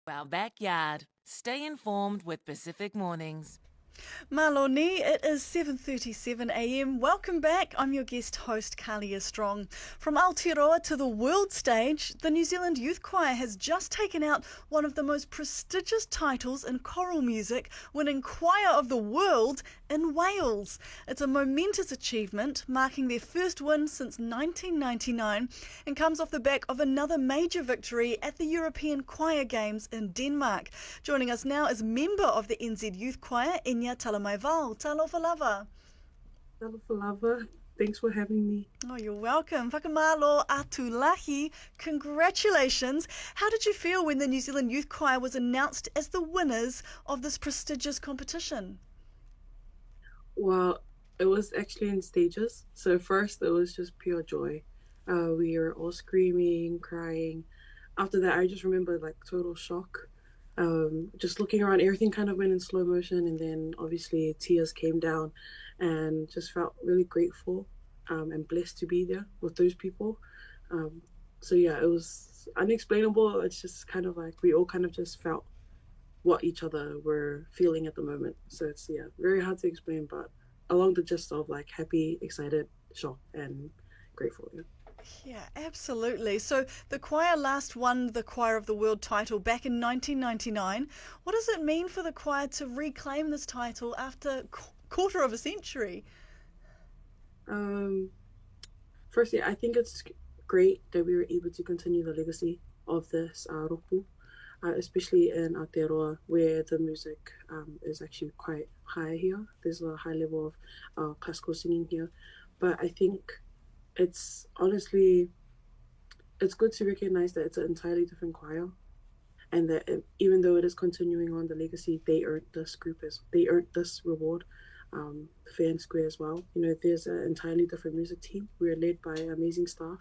Our backyard. Stay informed with Pacific Mornings. Maloni, it is 7:37 a.m. Welcome back. I'm your guest host, Kalia Strong. From Aotearoa to the world stage, the New Zealand Youth Choir has just taken out one of the most prestigious titles in choral music, winning Choir of the World in Wales. It's a momentous achievement, marking their first win since 1999, and comes off the back of another major victory at the European Choir Games in Denmark. Joining us now is member of the NZ Youth Choir, Enya Talamaivao. Talofa lava. Talofa lava. Thanks for having me. Oh, you're welcome. Whakamalo atulahi. Congratulations. How did you feel when the New Zealand Youth Choir was announced as the winners of this prestigious competition? Well, it was actually in stages. So first it was just pure joy. We were all screaming, crying. After that, I just remember like total shock. Just looking around, everything kind of went in slow motion, and then obviously tears came down, and just felt really grateful and blessed to be there with those people. So yeah, it was unexplainable. It's just kind of like we all kind of just felt what each other were feeling at the moment. So it's very hard to explain, but along the gist of like happy, excited, shocked, and grateful. Yeah. Yeah, absolutely. So the choir last won the Choir of the World title back in 1999. What does it mean for the choir to reclaim this title after a quarter of a century? Firstly, I think it's great that we were able to continue the legacy of this ropu, especially in Aotearoa, where the music is actually quite high here. There's a high level of classical singing here. But I think it's good to recognize that it's an entirely different choir, and that even though it is continuing on the legacy, they earned this reward fair and square as well. You know, there's an entirely different music team. We're led by amazing staff.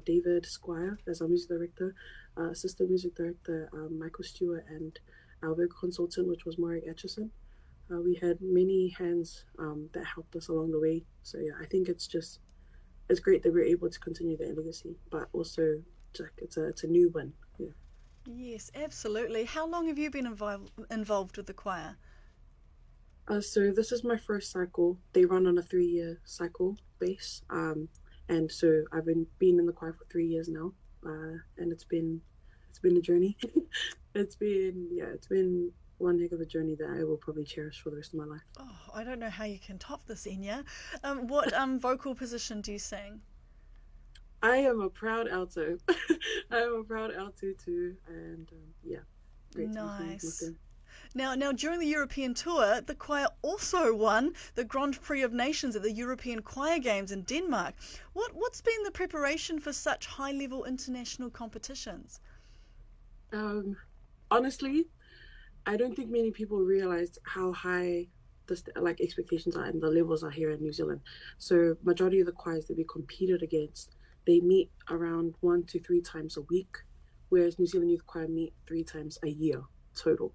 David Squire as our music director, assistant music director Michael Stewart, and our vocal consultant, which was Maury Atchison. We had many hands that helped us along the way. So yeah, I think it's great that we're able to continue that legacy, but also it's a new one. Yeah. Yes, absolutely. How long have you been involved with the choir? So this is my first cycle. They run on a 3-year cycle base, and so I've been in the choir for 3 years now, and it's been a journey. It's been one heck of a journey that I will probably cherish for the rest of my life. Oh, I don't know how you can top this, Enya. What vocal position do you sing? I am a proud alto. I am a proud alto too, and great. Nice. Now, during the European tour, the choir also won the Grand Prix of Nations at the European Choir Games in Denmark. What's been the preparation for such high-level international competitions? Honestly, I don't think many people realized how high the expectations are and the levels are here in New Zealand. So majority of the choirs that we competed against, they meet around 1 to 3 times a week, whereas New Zealand Youth Choir meet 3 times a year total.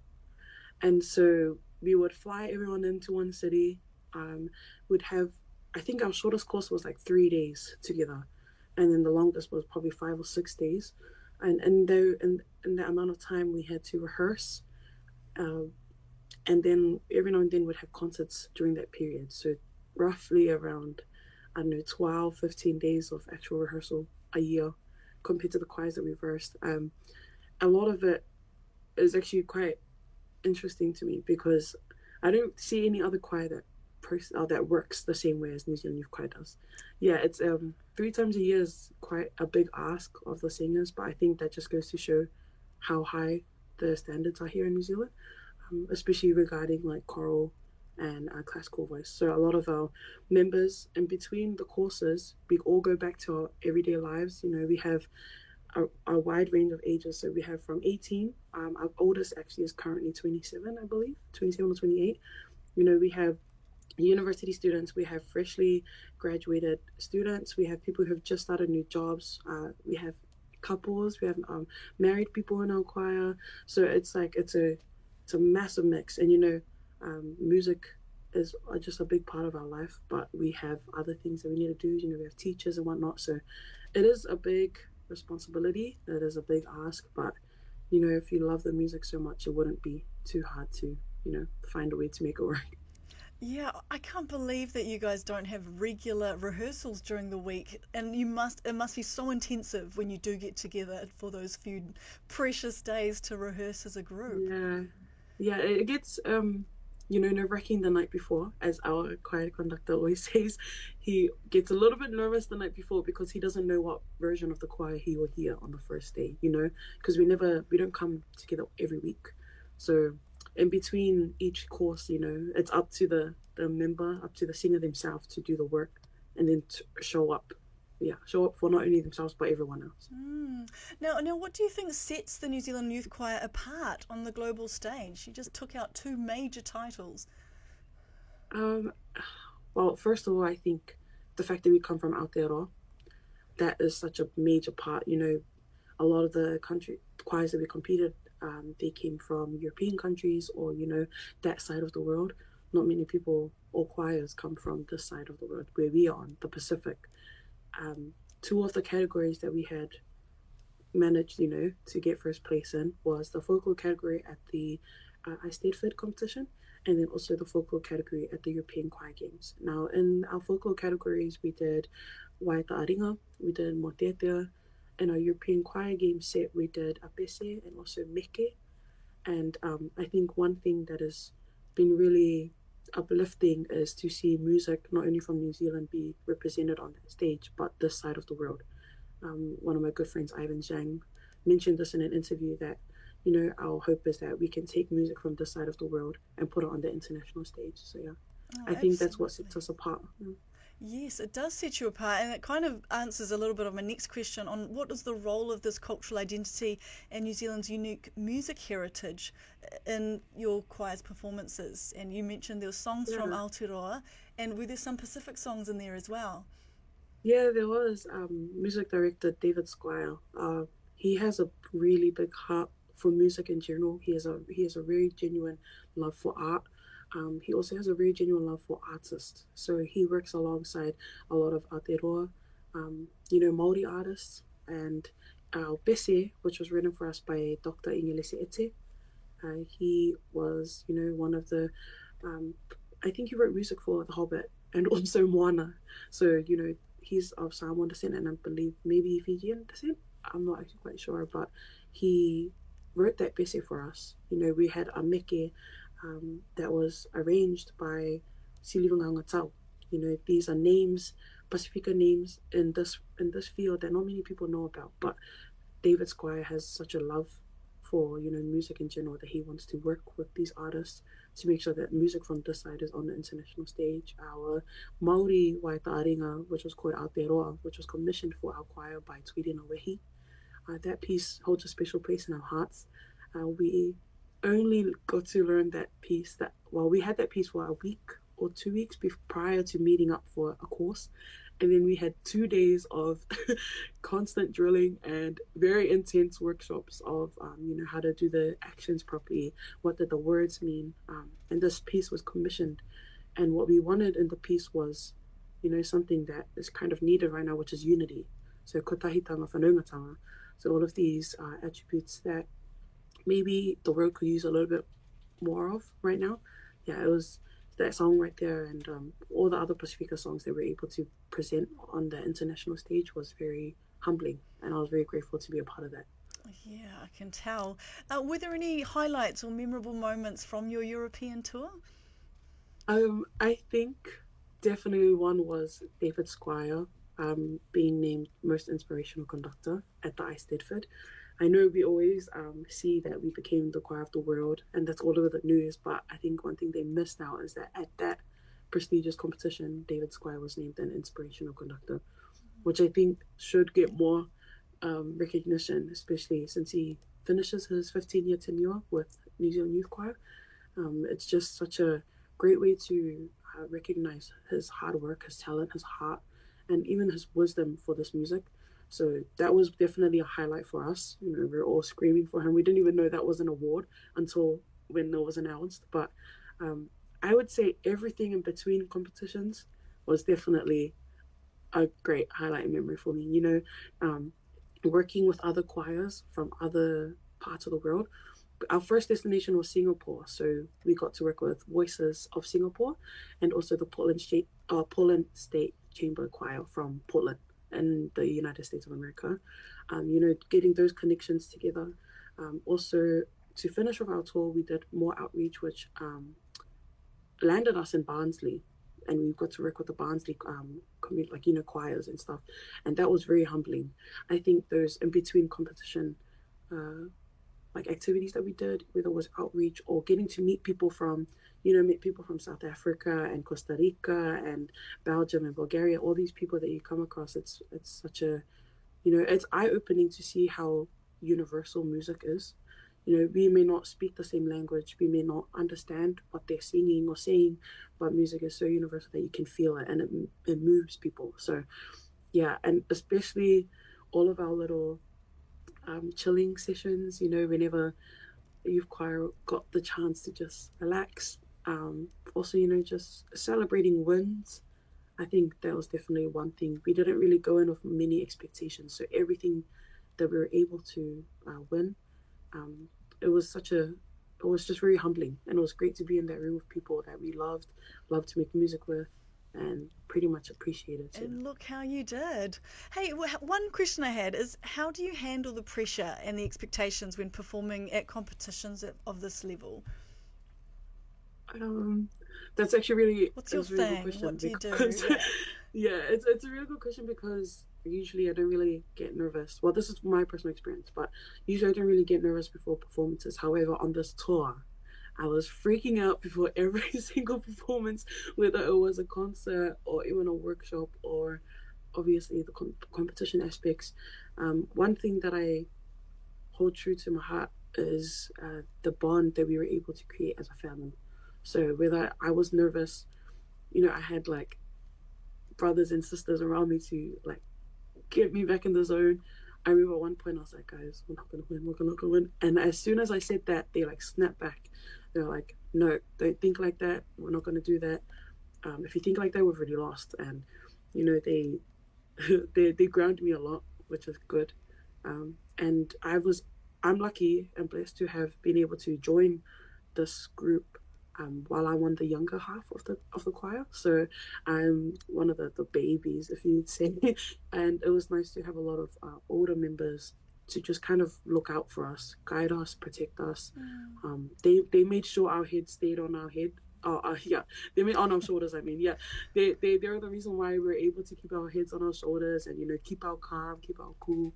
And so we would fly everyone into one city. Would have, I think our shortest course was like 3 days together, and then the longest was probably 5 or 6 days. And in the amount of time we had to rehearse. And then every now and then would have concerts during that period. So roughly around, 12, 15 days of actual rehearsal a year compared to the choirs that we've rehearsed. A lot of it is actually quite interesting to me because I don't see any other choir that works the same way as New Zealand Youth Choir does. Yeah, it's 3 times a year is quite a big ask of the singers, but I think that just goes to show how high the standards are here in New Zealand, especially regarding like choral and classical voice. So a lot of our members, in between the courses, we all go back to our everyday lives. You know, we have a wide range of ages. So we have from 18, our oldest actually is currently 27, I believe, 27 or 28. You know, we have university students, we have freshly graduated students, we have people who have just started new jobs, we have couples, we have married people in our choir. So it's a massive mix. And you know, music is just a big part of our life, but we have other things that we need to do. You know, we have teachers and whatnot. So it is a big responsibility. It is a big ask, but you know, if you love the music so much, it wouldn't be too hard to, you know, find a way to make it work. Yeah, I can't believe that you guys don't have regular rehearsals during the week, and it must be so intensive when you do get together for those few precious days to rehearse as a group. Yeah, yeah, it gets you know, nerve-wracking the night before, as our choir conductor always says. He gets a little bit nervous the night before because he doesn't know what version of the choir he will hear on the first day, you know, because we don't come together every week. So in between each course, you know, it's up to the member, up to the singer themselves to do the work and then to show up. Yeah, show up for not only themselves but everyone else. Now, what do you think sets the New Zealand Youth Choir apart on the global stage? You just took out two major titles. Um, well, first of all, I think the fact that we come from Aotearoa, that is such a major part. You know, a lot of the country choirs that we competed, they came from European countries or, you know, that side of the world. Not many people or choirs come from this side of the world where we are on, the Pacific. Two of the categories that we had managed, you know, to get first place in was the folklore category at the Eisteddfod competition, and then also the folklore category at the European Choir Games. Now, in our folklore categories, we did waiata, we did moteatea. In our European Choir Game set, we did a pese and also meke. And I think one thing that has been really uplifting is to see music not only from New Zealand be represented on that stage, but this side of the world. One of my good friends, Ivan Zhang, mentioned this in an interview that, you know, our hope is that we can take music from this side of the world and put it on the international stage. So yeah, I think that's what sets us apart. Yeah. Yes, it does set you apart, and it kind of answers a little bit of my next question on what is the role of this cultural identity and New Zealand's unique music heritage in your choir's performances. And you mentioned there were songs from Aotearoa, and were there some Pacific songs in there as well? Yeah, there was music director David Squire. He has a really big heart for music in general. He has a very genuine love for art. He also has a very genuine love for artists. So he works alongside a lot of Aotearoa, you know, Māori artists, and our pese, which was written for us by Dr. Enya Talamaivao. He was, you know, one of the, I think he wrote music for The Hobbit and also Moana. So, you know, he's of Samoan descent and I believe maybe Fijian descent. I'm not actually quite sure, but he wrote that pese for us. You know, we had a meke that was arranged by whanaungatanga. You know, these are names, Pasifika names in this field that not many people know about. But David Squire has such a love for, you know, music in general that he wants to work with these artists to make sure that music from this side is on the international stage. Our Māori waiata, which was called Aotearoa, which was commissioned for our choir by Tweedina Wehi. That piece holds a special place in our hearts. We only got to learn that piece we had that piece for a week or 2 weeks prior to meeting up for a course. And then we had 2 days of constant drilling and very intense workshops of, you know, how to do the actions properly, what did the words mean. And this piece was commissioned. And what we wanted in the piece was, you know, something that is kind of needed right now, which is unity. So kotahitanga, whanaungatanga. So all of these attributes that maybe the world could use a little bit more of right now. Yeah, it was that song right there, and all the other Pasifika songs that we're able to present on the international stage was very humbling, and I was very grateful to be a part of that. Yeah, I can tell. Were there any highlights or memorable moments from your European tour? I think definitely one was David Squire being named Most Inspirational Conductor at the Eisteddfod. I know we always see that we became the choir of the world, and that's all over the news. But I think one thing they missed out is that at that prestigious competition, David Squire was named an inspirational conductor, which I think should get more recognition, especially since he finishes his 15-year tenure with New Zealand Youth Choir. It's just such a great way to recognize his hard work, his talent, his heart, and even his wisdom for this music. So that was definitely a highlight for us. You know, we were all screaming for him. We didn't even know that was an award until when it was announced. But I would say everything in between competitions was definitely a great highlight and memory for me. You know, working with other choirs from other parts of the world. Our first destination was Singapore, so we got to work with Voices of Singapore and also the Portland State Chamber Choir from Portland in the United States of America. Getting those connections together. Also, to finish off our tour, we did more outreach, which landed us in Barnsley, and we got to work with the Barnsley community, choirs and stuff, and that was very humbling. I think those in between competition activities that we did, whether it was outreach or getting to meet people from South Africa and Costa Rica and Belgium and Bulgaria, all these people that you come across, it's such a, it's eye-opening to see how universal music is. We may not speak the same language, we may not understand what they're singing or saying, but music is so universal that you can feel it, and it moves people. So yeah, and especially all of our little chilling sessions, whenever youth choir got the chance to just relax. Also, just celebrating wins. I think that was definitely one thing. We didn't really go in with many expectations, so everything that we were able to win, it was just very humbling, and it was great to be in that room with people that we loved to make music with, and pretty much appreciated too. And look how you did. Hey, one question I had is, how do you handle the pressure and the expectations when performing at competitions of this level? That's actually really... What's your really thing? What do you do? Yeah, it's a really good question, because usually I don't really get nervous. Well, this is my personal experience, but usually I don't really get nervous before performances. However, on this tour, I was freaking out before every single performance, whether it was a concert or even a workshop or obviously the competition aspects. One thing that I hold true to my heart is the bond that we were able to create as a family. So whether I was nervous, I had brothers and sisters around me to get me back in the zone. I remember at one point I was like, guys, we're not going to win. And as soon as I said that, they snapped back. They're like, no, don't think like that. We're not going to do that. If you think like that, we've already lost. And, they ground me a lot, which is good. And I'm lucky and blessed to have been able to join this group while I'm on the younger half of the choir. So I'm one of the babies, if you'd say. And it was nice to have a lot of older members to just kind of look out for us, guide us, protect us. They made sure our head stayed on our head. They made on our shoulders. I mean, they're the reason why we're able to keep our heads on our shoulders and keep our calm, keep our cool.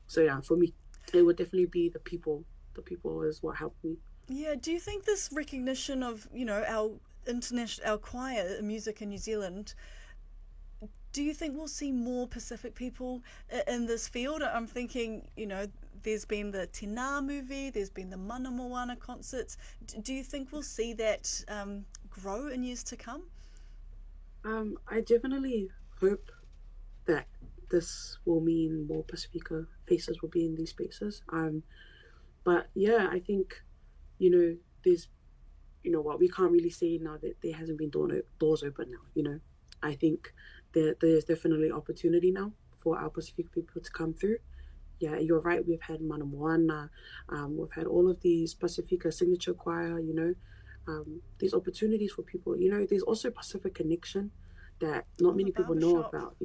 So yeah, for me, it would definitely be the people. The people is what helped me. Yeah, do you think this recognition of our choir music in New Zealand, do you think we'll see more Pacific people in this field? I'm thinking, there's been the Tēnā movie, there's been the Mana Moana concerts. Do you think we'll see that grow in years to come? I definitely hope that this will mean more Pasifika faces will be in these spaces. But yeah, I think, there's, we can't really say now that there hasn't been doors open now, I think there's definitely opportunity now for our Pacific people to come through. Yeah, you're right. We've had Mana Moana, we've had all of these Pasifika signature choir, these opportunities for people. There's also Pacific Connection that not many people know about,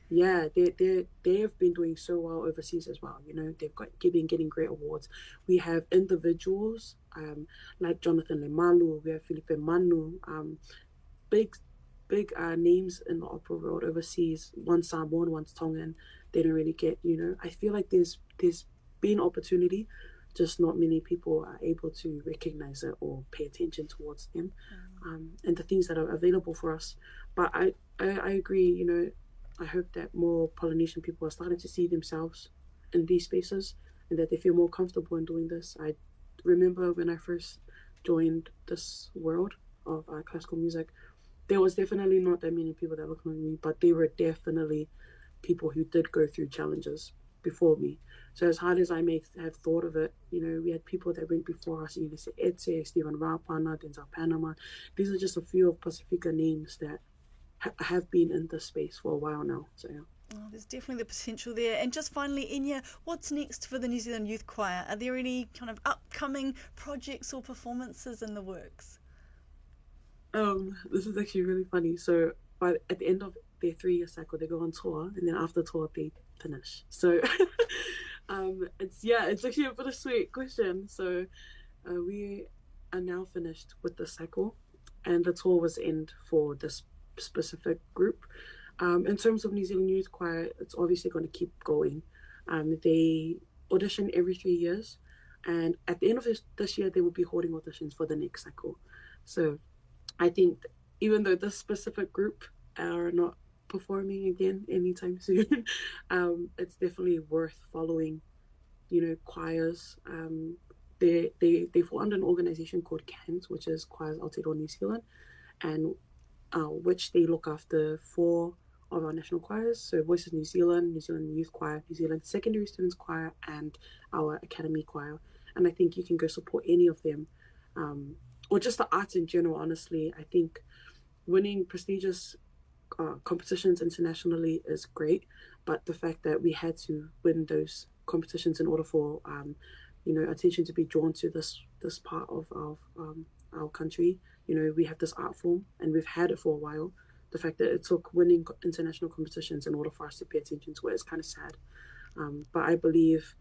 Yeah, they have been doing so well overseas as well. They've been getting great awards. We have individuals like Jonathan Lemalu, we have Felipe Manu, big names in the opera world overseas. One's Samoan, one's Tongan. They don't really get, I feel like there's been opportunity, just not many people are able to recognize it or pay attention towards them, and the things that are available for us. But I agree, I hope that more Polynesian people are starting to see themselves in these spaces and that they feel more comfortable in doing this. I remember when I first joined this world of classical music, there was definitely not that many people that looked like me, but there were definitely people who did go through challenges before me. So as hard as I may have thought of it, we had people that went before us, say Etse, Stephen Rapana, Denzel Panama. These are just a few of Pasifika names that have been in this space for a while now. So yeah. Oh, there's definitely the potential there. And just finally, Enya, what's next for the New Zealand Youth Choir? Are there any kind of upcoming projects or performances in the works? This is actually really funny. So at the end of their 3-year cycle, they go on tour, and then after tour, they finish. So it's actually a bittersweet question. So we are now finished with the cycle, and the tour was end for this specific group. In terms of New Zealand Youth Choir, it's obviously going to keep going. They audition every 3 years, and at the end of this year, they will be holding auditions for the next cycle. So I think even though this specific group are not performing again anytime soon, it's definitely worth following, choirs. They fall under an organization called CANS, which is Choirs Aotearoa New Zealand, and which they look after 4 of our national choirs, so Voices New Zealand, New Zealand Youth Choir, New Zealand Secondary Students Choir, and our Academy Choir. And I think you can go support any of them, or just the arts in general, honestly. I think winning prestigious competitions internationally is great, but the fact that we had to win those competitions in order for attention to be drawn to this part of our country. We have this art form, and we've had it for a while. The fact that it took winning international competitions in order for us to pay attention to it is kind of sad. But I believe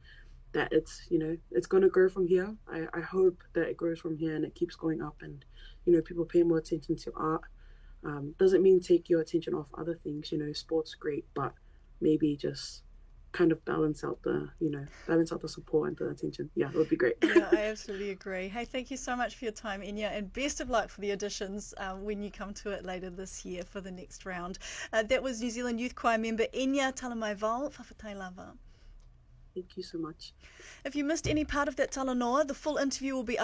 that it's going to grow from here. I hope that it grows from here and it keeps going up, and people pay more attention to art. Doesn't mean take your attention off other things. Sport's great, but maybe just kind of balance out the support and the attention. Yeah, it would be great. Yeah, I absolutely agree. Hey, thank you so much for your time, Enya, and best of luck for the auditions when you come to it later this year for the next round. That was New Zealand Youth Choir member Enya Talamaivao. Whawhatai lava. Thank you so much. If you missed any part of that talanoa, the full interview will be